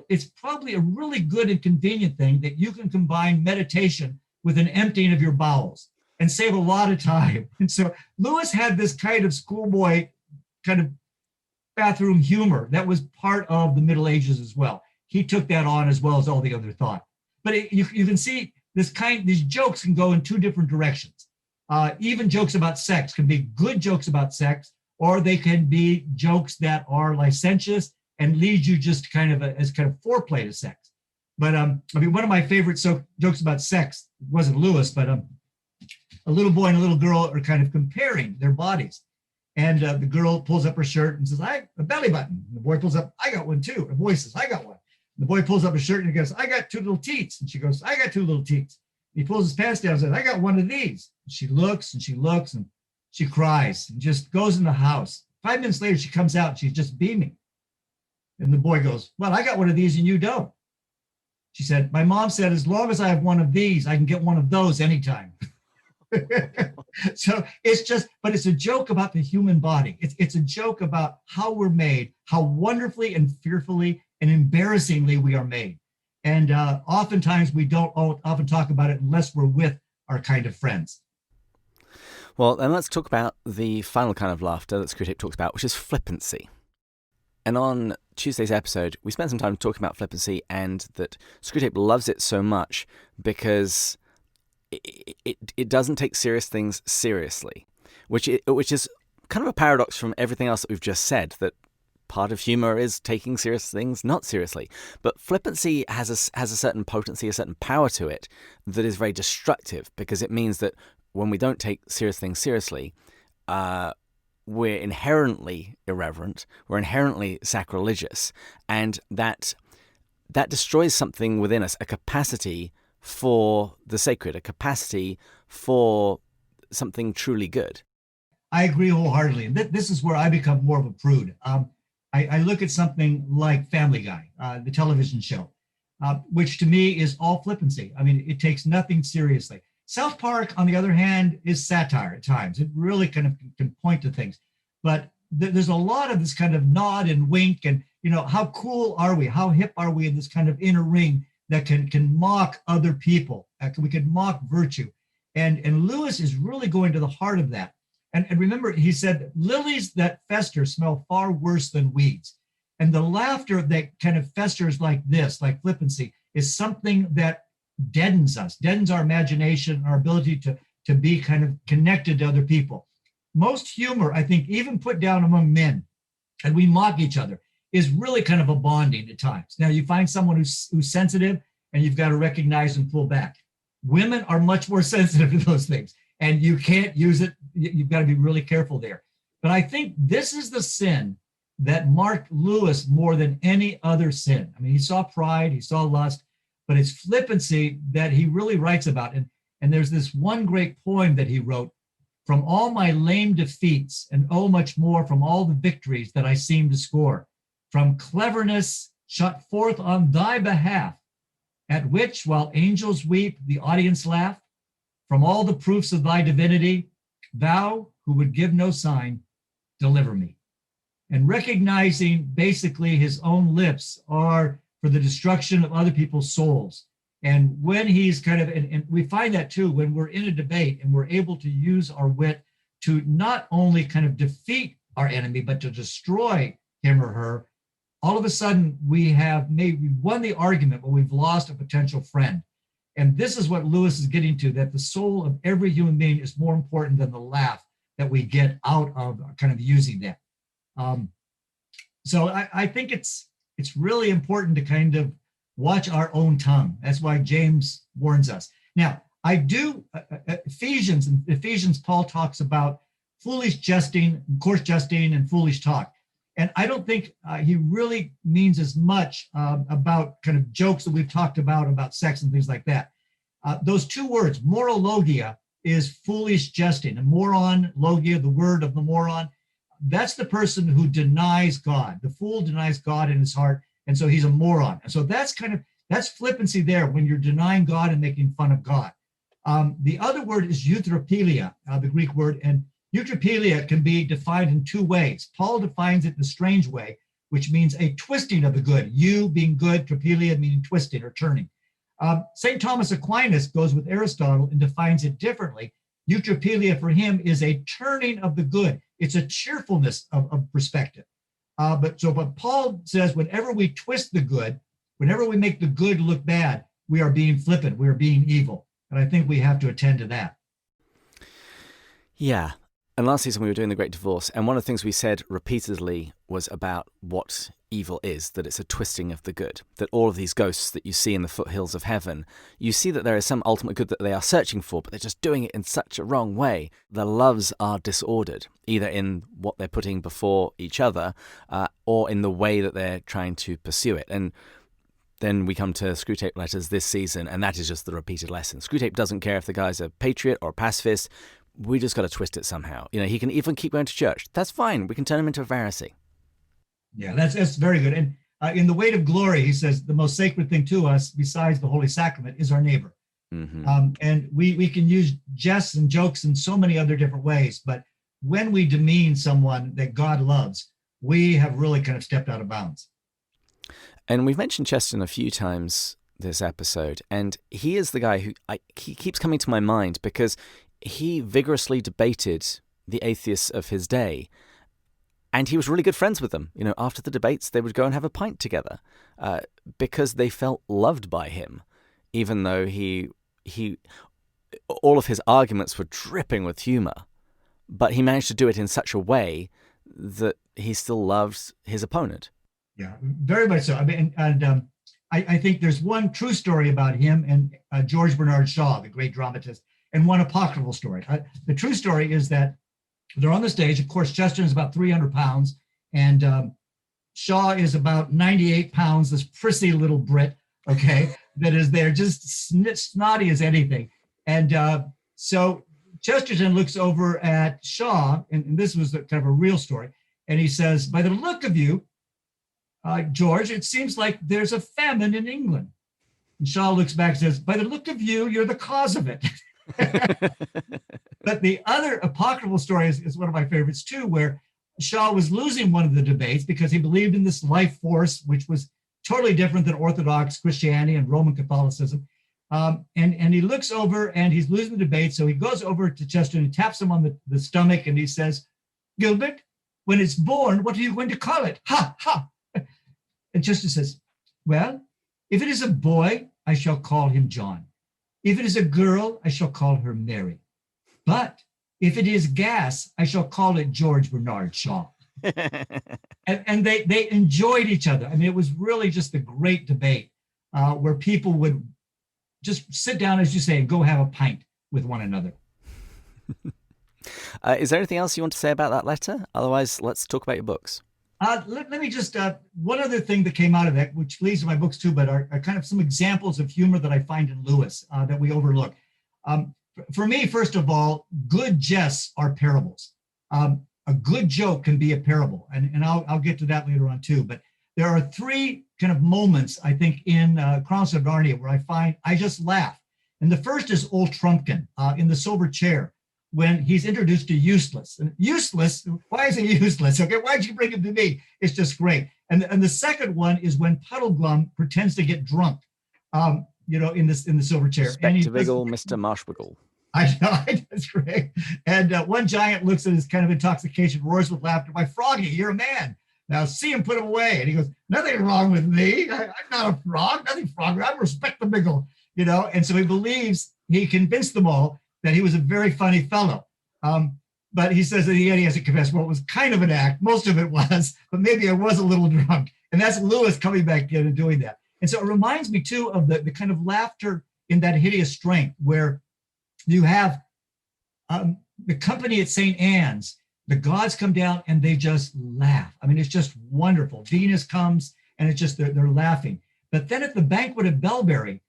it's probably a really good and convenient thing that you can combine meditation with an emptying of your bowels and save a lot of time. And so Lewis had this kind of schoolboy kind of bathroom humor that was part of the Middle Ages as well. He took that on as well as all the other thought. But you can see these jokes can go in two different directions. Even jokes about sex can be good jokes about sex, or they can be jokes that are licentious and lead you just as kind of foreplay to sex. But one of my favorite jokes about sex wasn't Lewis, but a little boy and a little girl are kind of comparing their bodies. And the girl pulls up her shirt and says, "I a belly button." And the boy pulls up, "I got one too." The boy says, "I got one." And the boy pulls up his shirt and he goes, "I got two little teats." And she goes, "I got two little teats." And he pulls his pants down and says, "I got one of these." And she looks and she looks and she cries and just goes in the house. 5 minutes later, she comes out and she's just beaming. And the boy goes, "Well, I got one of these and you don't." She said, "My mom said, as long as I have one of these, I can get one of those anytime." So but it's a joke about the human body. It's a joke about how we're made, how wonderfully and fearfully and embarrassingly we are made. And oftentimes we don't often talk about it unless we're with our kind of friends.
Well, then let's talk about the final kind of laughter that Screwtape talks about, which is flippancy. And on Tuesday's episode, we spent some time talking about flippancy and that Screwtape loves it so much because it doesn't take serious things seriously, which is kind of a paradox from everything else that we've just said, that part of humor is taking serious things not seriously. But flippancy has a certain potency, a certain power to it that is very destructive, because it means that when we don't take serious things seriously, we're inherently irreverent, we're inherently sacrilegious, and that destroys something within us, a capacity for the sacred, a capacity for something truly good.
I agree wholeheartedly. And this is where I become more of a prude. I look at something like Family Guy, the television show, which to me is all flippancy. I mean, it takes nothing seriously. South Park, on the other hand, is satire at times. It really kind of can point to things. But there's a lot of this kind of nod and wink and, how cool are we? How hip are we in this kind of inner ring that can mock other people? We can mock virtue. And Lewis is really going to the heart of that. And remember, he said, lilies that fester smell far worse than weeds. And the laughter that kind of festers like this, like flippancy, is something that deadens us, deadens our imagination, our ability to be kind of connected to other people. Most humor, I think, even put down among men, and we mock each other, is really kind of a bonding at times. Now, you find someone who's sensitive, and you've got to recognize and pull back. Women are much more sensitive to those things, and you can't use it. You've got to be really careful there. But I think this is the sin that marked Lewis more than any other sin. I mean, he saw pride, he saw lust, but it's flippancy that he really writes about. And there's this one great poem that he wrote: "From all my lame defeats, and oh, much more from all the victories that I seem to score, from cleverness shot forth on thy behalf, at which, while angels weep, the audience laugh, from all the proofs of thy divinity, thou, who would give no sign, deliver me." And recognizing basically his own lips are for the destruction of other people's souls. And when he's kind of, and we find that too, when we're in a debate and we're able to use our wit to not only kind of defeat our enemy, but to destroy him or her, all of a sudden we have maybe won the argument, but we've lost a potential friend. And this is what Lewis is getting to, that the soul of every human being is more important than the laugh that we get out of kind of using that. So I think it's really important to kind of watch our own tongue. That's why James warns us. Now, I do, Ephesians, Paul talks about foolish jesting, coarse jesting, and foolish talk. And I don't think he really means as much about kind of jokes that we've talked about sex and things like that. Those two words, morologia, is foolish jesting. And moron, logia, the word of the moron, that's the person who denies God. The fool denies God in his heart, and so he's a moron. And so that's flippancy there, when you're denying God and making fun of God. The other word is euthropelia, the Greek word, and euthropelia can be defined in two ways. Paul defines it in a strange way, which means a twisting of the good. You being good, tropelia meaning twisting or turning. St. Thomas Aquinas goes with Aristotle and defines it differently. Eutropelia for him is a turning of the good. It's a cheerfulness of perspective. But Paul says, whenever we twist the good, whenever we make the good look bad, we are being flippant, we are being evil. And I think we have to attend to that.
Yeah. And last season we were doing the Great Divorce, and one of the things we said repeatedly was about what evil is, that it's a twisting of the good, that all of these ghosts that you see in the foothills of heaven, you see that there is some ultimate good that they are searching for, but they're just doing it in such a wrong way. Their loves are disordered, either in what they're putting before each other or in the way that they're trying to pursue it. And then we come to Screwtape letters this season, and that is just the repeated lesson. Screwtape doesn't care if the guy's a patriot or a pacifist. We just got to twist it somehow. He can even keep going to church. That's fine. We can turn him into a Pharisee.
Yeah, that's very good. And in The Weight of Glory, he says the most sacred thing to us, besides the Holy Sacrament, is our neighbor. Mm-hmm. And we can use jests and jokes in so many other different ways. But when we demean someone that God loves, we have really kind of stepped out of bounds.
And we've mentioned Chesterton a few times this episode, and he is the guy who he keeps coming to my mind because he vigorously debated the atheists of his day, and he was really good friends with them. After the debates, they would go and have a pint together because they felt loved by him, even though he all of his arguments were dripping with humor, but he managed to do it in such a way that he still loved his opponent.
Yeah, very much so. I mean, and I think there's one true story about him and George Bernard Shaw, the great dramatist, and one apocryphal story. The true story is that they're on the stage. Of course, Chesterton is about 300 pounds, and Shaw is about 98 pounds, this prissy little Brit, okay, that is there, just snotty as anything. And so Chesterton looks over at Shaw, and this was kind of a real story, and he says, by the look of you, George, it seems like there's a famine in England. And Shaw looks back and says, by the look of you, you're the cause of it. But the other apocryphal story is one of my favorites too, where Shaw was losing one of the debates because he believed in this life force, which was totally different than Orthodox Christianity and Roman Catholicism. And he looks over and he's losing the debate. So he goes over to Chesterton and taps him on the stomach and he says, Gilbert, when it's born, what are you going to call it? Ha, ha. And Chesterton says, well, if it is a boy, I shall call him John. If it is a girl, I shall call her Mary. But if it is gas, I shall call it George Bernard Shaw. and they enjoyed each other. I mean, it was really just a great debate where people would just sit down, as you say, and go have a pint with one another.
Is there anything else you want to say about that letter? Otherwise, let's talk about your books.
Let me just, one other thing that came out of that, which leads to my books too, but are kind of some examples of humor that I find in Lewis that we overlook. For me, first of all, good jests are parables. A good joke can be a parable, and I'll get to that later on too. But there are three kind of moments, I think, in Chronicles of Narnia where I find I just laugh. And the first is Old Trumpkin in the silver chair, when he's introduced to Useless. And Useless, why is he useless? Okay, why'd you bring him to me? It's just great. And the second one is when Puddleglum pretends to get drunk, in the silver chair.
Spectaviggle, Mr. Marshwiggle.
I know, that's great. And one giant looks at his kind of intoxication, roars with laughter. My Froggy, you're a man. Now see him put him away. And he goes, nothing wrong with me. I'm not a frog, nothing frog. I'm Respectaviggle, And so he believes, he convinced them all that he was a very funny fellow. But he says that he has to confess, well, it was kind of an act. Most of it was, but maybe I was a little drunk. And that's Lewis coming back in and doing that. And so it reminds me too of the kind of laughter in That Hideous Strength, where you have the company at St. Anne's The gods come down and they just laugh. I mean, it's just wonderful. Venus comes and it's just they're laughing. But then at the banquet at Belbury,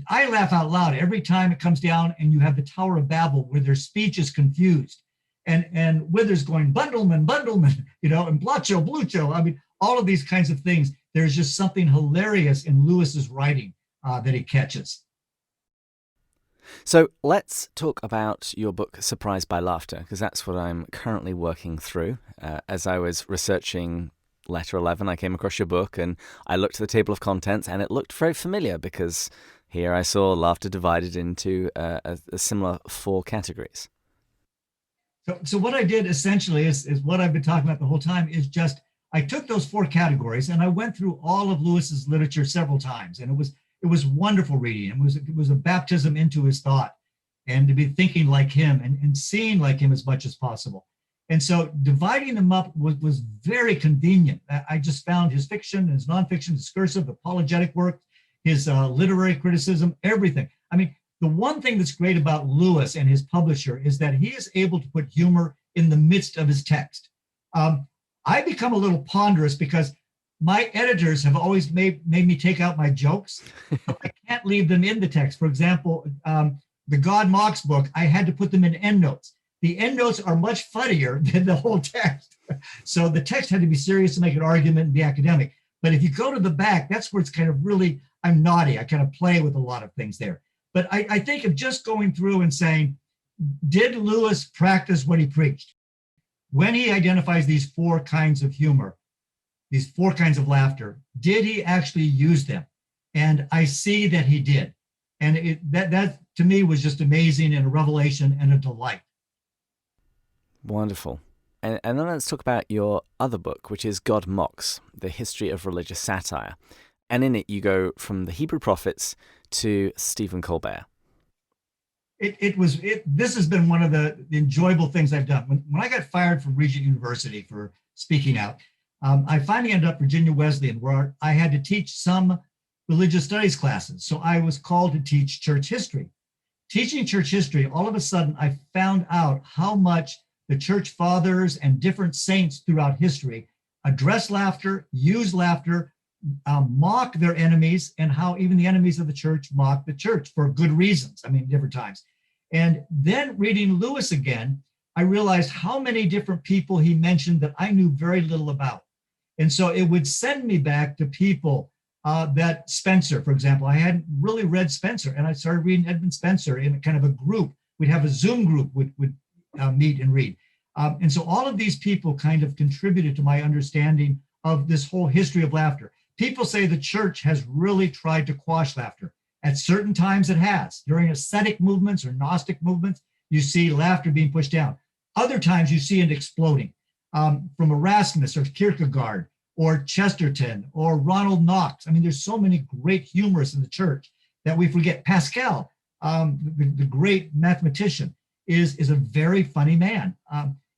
I laugh out loud every time it comes down and you have the Tower of Babel where their speech is confused. And Withers going, Bundleman, Bundleman, and Blacho, Blucho. I mean, all of these kinds of things. There's just something hilarious in Lewis's writing that he catches.
So let's talk about your book, Surprised by Laughter, because that's what I'm currently working through. As I was researching Letter 11, I came across your book and I looked at the table of contents and it looked very familiar because here I saw laughter divided into a similar 4 categories.
So what I did essentially is what I've been talking about the whole time is just, I took those 4 categories and I went through all of Lewis's literature several times. And it was wonderful reading. It was a baptism into his thought and to be thinking like him and seeing like him as much as possible. And so dividing them up was very convenient. I just found his fiction, his nonfiction, discursive, apologetic work, his literary criticism, everything. I mean, the one thing that's great about Lewis and his publisher is that he is able to put humor in the midst of his text. I become a little ponderous because my editors have always made me take out my jokes. But I can't leave them in the text. For example, the God Mocks book, I had to put them in endnotes. The endnotes are much funnier than the whole text. So the text had to be serious to make an argument and be academic. But if you go to the back, that's where it's kind of really, I'm naughty. I kind of play with a lot of things there. But I think of just going through and saying, did Lewis practice what he preached? When he identifies these 4 kinds of humor, these 4 kinds of laughter, did he actually use them? And I see that he did. And that to me was just amazing and a revelation and a delight.
Wonderful. And then let's talk about your other book, which is God Mocks, The History of Religious Satire. And in it, you go from the Hebrew prophets to Stephen Colbert.
This has been one of the enjoyable things I've done. When I got fired from Regent University for speaking out, I finally ended up Virginia Wesleyan, where I had to teach some religious studies classes. So I was called to teach church history. Teaching church history, all of a sudden, I found out how much the church fathers and different saints throughout history address laughter, use laughter, mock their enemies, and how even the enemies of the church mock the church for good reasons. I mean, different times. And then reading Lewis again, I realized how many different people he mentioned that I knew very little about. And so it would send me back to people that Spencer, for example, I hadn't really read Spencer, and I started reading Edmund Spencer in a kind of a group. We'd have a Zoom group, would meet and read. And so all of these people kind of contributed to my understanding of this whole history of laughter. People say the church has really tried to quash laughter. At certain times it has. During ascetic movements or Gnostic movements, you see laughter being pushed down. Other times you see it exploding. From Erasmus or Kierkegaard or Chesterton or Ronald Knox. I mean, there's so many great humorists in the church that we forget. Pascal, the great mathematician, is a very funny man.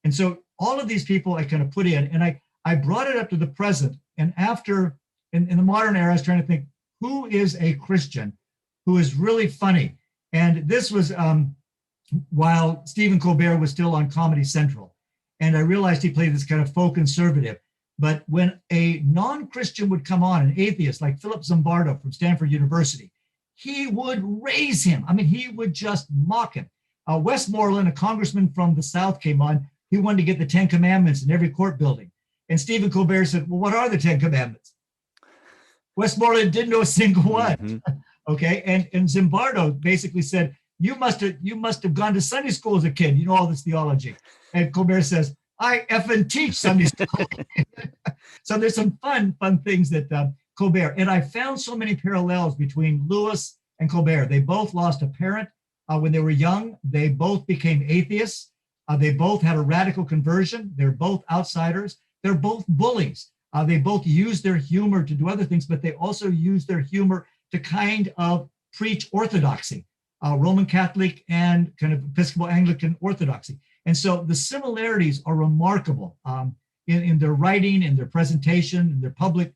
And so all of these people I kind of put in, and I brought it up to the present. And after, in the modern era, I was trying to think, who is a Christian who is really funny? And this was while Stephen Colbert was still on Comedy Central. And I realized he played this kind of faux conservative. But when a non-Christian would come on, an atheist like Philip Zimbardo from Stanford University, he would raise him. I mean, he would just mock him. Westmoreland, a congressman from the South, came on. He wanted to get the 10 Commandments in every court building. And Stephen Colbert said, well, what are the 10 Commandments? Westmoreland didn't know a single one. Mm-hmm. Okay. And Zimbardo basically said, you must have gone to Sunday school as a kid. You know all this theology. And Colbert says, I effing teach Sunday school. So there's some fun things that Colbert, and I found so many parallels between Lewis and Colbert. They both lost a parent when they were young. They both became atheists. They both had a radical conversion. They're both outsiders. They're both bullies. They both use their humor to do other things, but they also use their humor to kind of preach orthodoxy, Roman Catholic and kind of Episcopal Anglican orthodoxy. And so the similarities are remarkable in their writing, in their presentation, in their public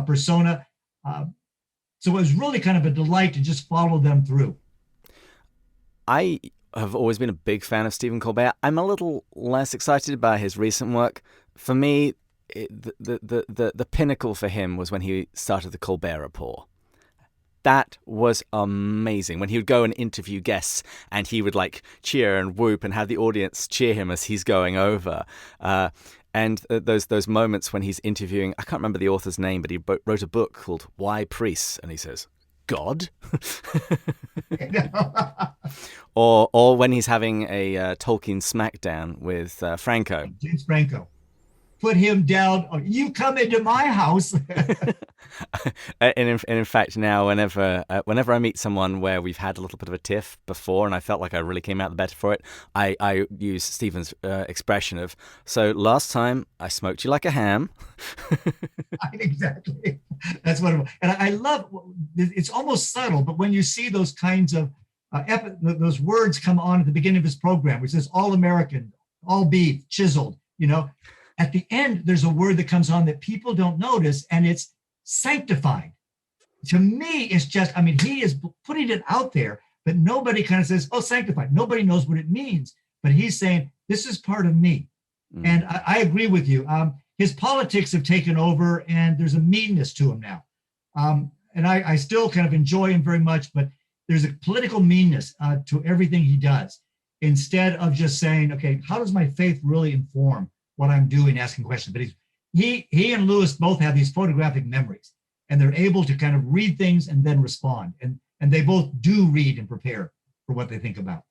persona. So it was really kind of a delight to just follow them through.
I have always been a big fan of Stephen Colbert. I'm a little less excited by his recent work. For me, the pinnacle for him was when he started the Colbert Report. That was amazing. When he would go and interview guests and he would like cheer and whoop and have the audience cheer him as he's going over. And those moments when he's interviewing, I can't remember the author's name, but he wrote a book called Why Priests? And he says, God? or when he's having a Tolkien smackdown with Franco.
James Franco. Put him down. Oh, you come into my house.
and in fact, now whenever I meet someone where we've had a little bit of a tiff before, and I felt like I really came out the better for it, I use Stephen's expression of, so last time I smoked you like a ham.
Exactly. That's what it was. And I love, it's almost subtle, but when you see those kinds of those words come on at the beginning of his program, which says all American, all beef, chiseled, at the end, there's a word that comes on that people don't notice, and it's sanctified. To me, it's just, he is putting it out there, but nobody kind of says, oh, sanctified. Nobody knows what it means, but he's saying, this is part of me. And I agree with you. His politics have taken over, and there's a meanness to him now. And I still kind of enjoy him very much, but there's a political meanness to everything he does, instead of just saying, okay, how does my faith really inform what I'm doing, asking questions? But he and Lewis both have these photographic memories, and they're able to kind of read things and then respond. And they both do read and prepare for what they think about.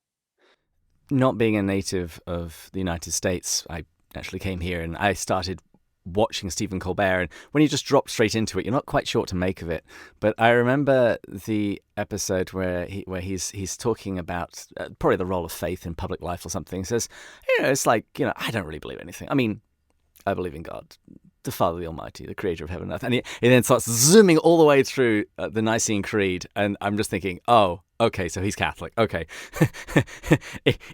Not being a native of the United States, I actually came here and I started watching Stephen Colbert, and when you just drop straight into it, you're not quite sure what to make of it. But I remember the episode where he's talking about probably the role of faith in public life or something. He says, it's like, I don't really believe anything. I believe in God, the Father, the Almighty, the creator of heaven and earth. And he then starts zooming all the way through the Nicene Creed. And I'm just thinking, oh, okay, so he's Catholic. Okay.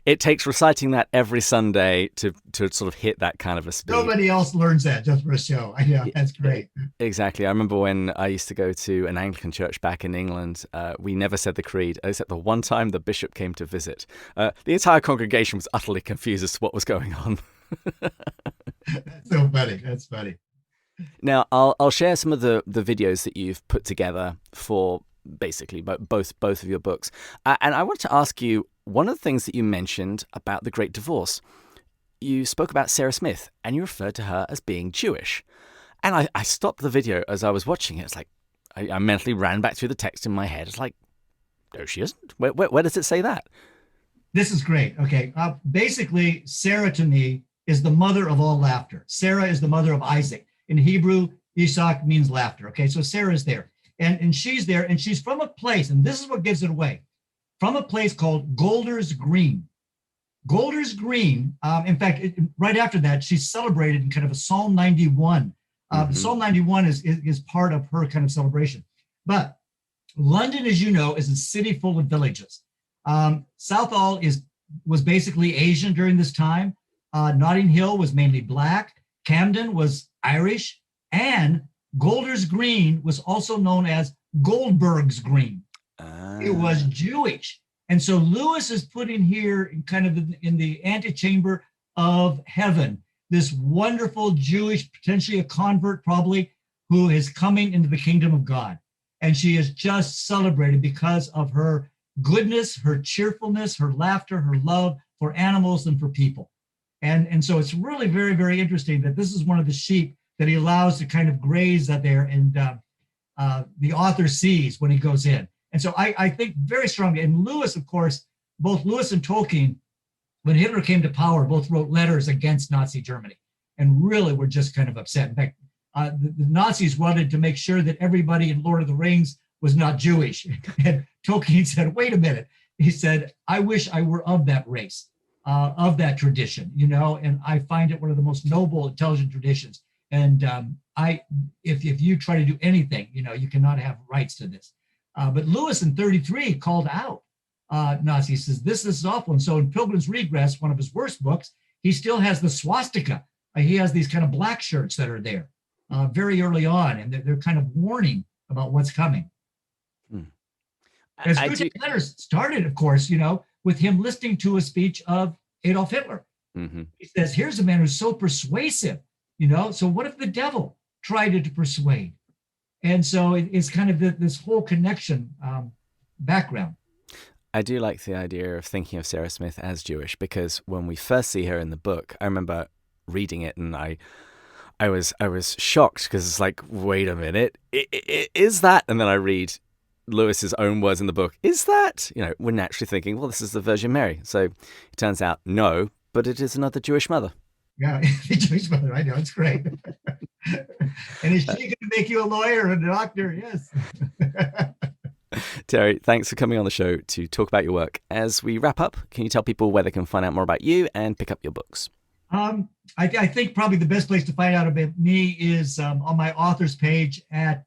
it takes reciting that every Sunday to sort of hit that kind of a speed.
Nobody else learns that just for a show. Yeah, that's great.
Exactly. I remember when I used to go to an Anglican church back in England, we never said the creed, except the one time the bishop came to visit. The entire congregation was utterly confused as to what was going on.
That's so funny. That's funny.
Now, I'll share some of the videos that you've put together for basically both of your books. And I want to ask you, one of the things that you mentioned about the Great Divorce, you spoke about Sarah Smith, and you referred to her as being Jewish. And I stopped the video as I was watching it. It's like, I mentally ran back through the text in my head. It's like, no, she isn't. Where does it say that?
This is great. Okay. Basically, Sarah to me is the mother of all laughter. Sarah is the mother of Isaac. In Hebrew, Isaac means laughter. Okay. So Sarah is there. And she's there, and she's from a place, and this is what gives it away, from a place called Golders Green. Golders Green, in fact, right after that, she's celebrated in kind of a Psalm 91. Psalm 91 is part of her kind of celebration. But London, as you know, is a city full of villages. Southall was basically Asian during this time. Notting Hill was mainly Black. Camden was Irish. And Golders Green was also known as Goldberg's Green. It was Jewish. And so Lewis is putting here in kind of in the antechamber of heaven, this wonderful Jewish, potentially a convert probably, who is coming into the kingdom of God. And she is just celebrated because of her goodness, her cheerfulness, her laughter, her love for animals and for people. And so it's really very, very interesting that this is one of the sheep that he allows to kind of graze out there, and the author sees when he goes in. And so I think very strongly, and Lewis, of course, both Lewis and Tolkien, when Hitler came to power, both wrote letters against Nazi Germany and really were just kind of upset. In fact, the Nazis wanted to make sure that everybody in Lord of the Rings was not Jewish. And Tolkien said, wait a minute. He said, I wish I were of that race, of that tradition, and I find it one of the most noble, intelligent traditions. And if you try to do anything, you cannot have rights to this. But Lewis in 1933 called out Nazis, says, this is awful. And so in Pilgrim's Regress, one of his worst books, he still has the swastika. He has these kind of black shirts that are there very early on, and they're kind of warning about what's coming. As Screwtape letters started, of course, with him listening to a speech of Adolf Hitler.
Mm-hmm.
He says, here's a man who's so persuasive, so what if the devil tried to persuade? And so it's kind of this whole connection background.
I do like the idea of thinking of Sarah Smith as Jewish, because when we first see her in the book, I remember reading it and I was shocked, because it's like, wait a minute, is that? And then I read Lewis's own words in the book, is that? We're naturally thinking, well, this is the Virgin Mary. So it turns out, no, but it is another Jewish mother.
Yeah, the Jewish mother, I know, it's great. And is she going to make you a lawyer or a doctor? Yes.
Terry, thanks for coming on the show to talk about your work. As we wrap up, can you tell people where they can find out more about you and pick up your books?
I think probably the best place to find out about me is on my author's page at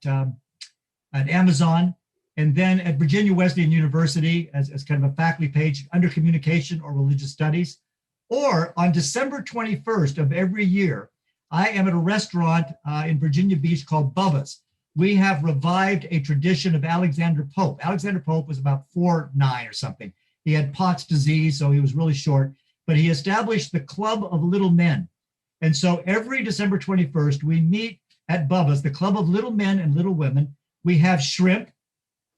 Amazon, and then at Virginia Wesleyan University as kind of a faculty page under communication or religious studies. Or on December 21st of every year, I am at a restaurant in Virginia Beach called Bubba's. We have revived a tradition of Alexander Pope. Alexander Pope was about 4'9" or something. He had Pott's disease, so he was really short, but he established the Club of Little Men. And so every December 21st, we meet at Bubba's, the Club of Little Men and Little Women. We have shrimp,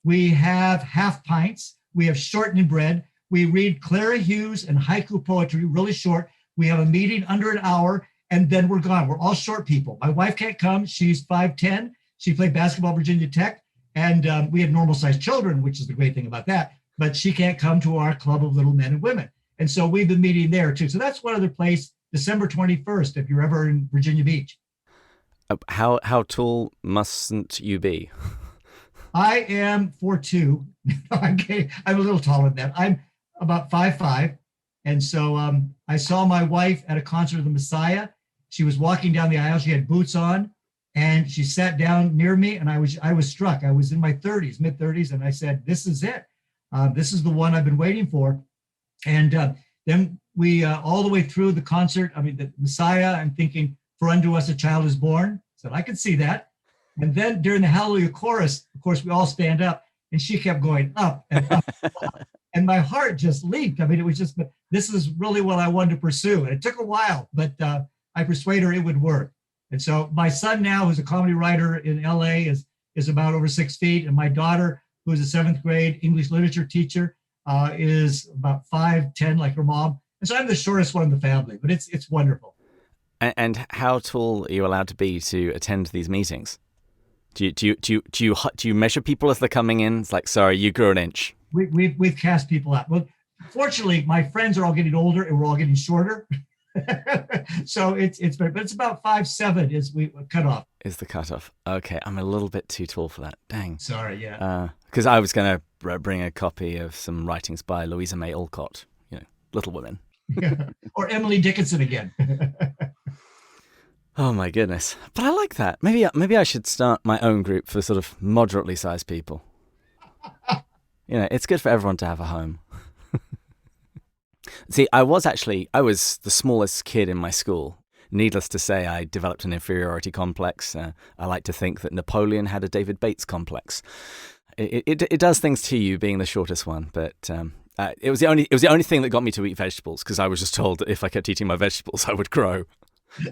we have half pints, we have shortening bread, we read Clara Hughes and haiku poetry, really short. We have a meeting under an hour, and then we're gone. We're all short people. My wife can't come. She's 5'10". She played basketball at Virginia Tech, and we have normal-sized children, which is the great thing about that. But she can't come to our Club of Little Men and Women. And so we've been meeting there, too. So that's one other place, December 21st, if you're ever in Virginia Beach.
How tall mustn't you be?
I am 4'2". I'm a little taller than that. I'm about 5'5". And so I saw my wife at a concert of the Messiah. She was walking down the aisle. She had boots on, and she sat down near me, and I was struck. I was in my 30s, mid-30s, and I said, this is it. This is the one I've been waiting for. And then we, all the way through the concert, the Messiah, I'm thinking, for unto us a child is born. So I could see that. And then during the Hallelujah chorus, of course, we all stand up, and she kept going up and up. And my heart just leaped. It was just, this is really what I wanted to pursue. And it took a while, but I persuaded her it would work. And so my son now, who's a comedy writer in LA, is about over 6 feet. And my daughter, who is a 7th grade English literature teacher, is about 5'10", like her mom. And so I'm the shortest one in the family, but it's wonderful.
And how tall are you allowed to be to attend these meetings? Do you measure people as they're coming in? It's like, sorry, you grew an inch.
We've cast people out. Well, fortunately, my friends are all getting older, and we're all getting shorter. So it's about 5'7" is we cut off.
Is the cutoff? Okay, I'm a little bit too tall for that. Dang.
Sorry, yeah.
Because I was going to bring a copy of some writings by Louisa May Alcott, Little Women.
Yeah. Or Emily Dickinson again.
Oh my goodness! But I like that. Maybe I should start my own group for sort of moderately sized people. It's good for everyone to have a home. See, I was the smallest kid in my school. Needless to say, I developed an inferiority complex. I like to think that Napoleon had a David Bates complex. It does things to you being the shortest one, but it was the only thing that got me to eat vegetables, because I was just told that if I kept eating my vegetables, I would grow.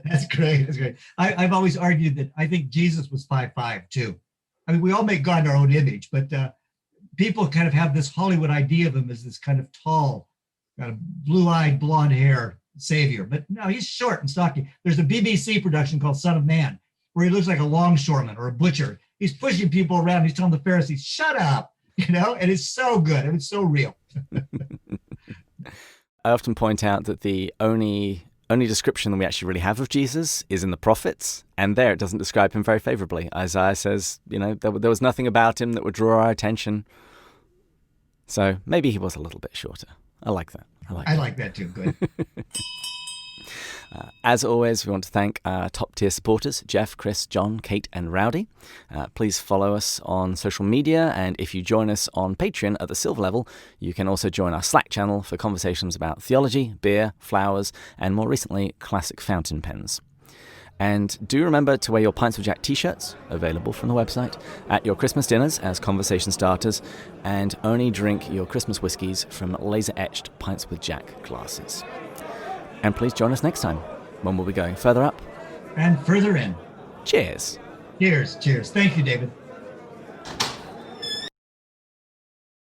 That's great. I've always argued that I think Jesus was 5'5" too. We all make God in our own image, but people kind of have this Hollywood idea of him as this kind of tall, kind of blue-eyed, blonde hair savior. But no, he's short and stocky. There's a BBC production called Son of Man, where he looks like a longshoreman or a butcher. He's pushing people around. He's telling the Pharisees, shut up, and it's so good. It's so real.
I often point out that the only description that we actually really have of Jesus is in the prophets, and there it doesn't describe him very favorably. Isaiah says, there was nothing about him that would draw our attention. So maybe he was a little bit shorter. I like that.
I like that too. Good.
As always, we want to thank our top-tier supporters, Jeff, Chris, John, Kate, and Rowdy. Please follow us on social media, and if you join us on Patreon at the silver level, you can also join our Slack channel for conversations about theology, beer, flowers, and more recently, classic fountain pens. And do remember to wear your Pints with Jack t-shirts, available from the website, at your Christmas dinners as conversation starters, and only drink your Christmas whiskies from laser-etched Pints with Jack glasses. And please join us next time, when we'll be going further up
and further in.
Cheers.
Cheers. Cheers. Thank you, David.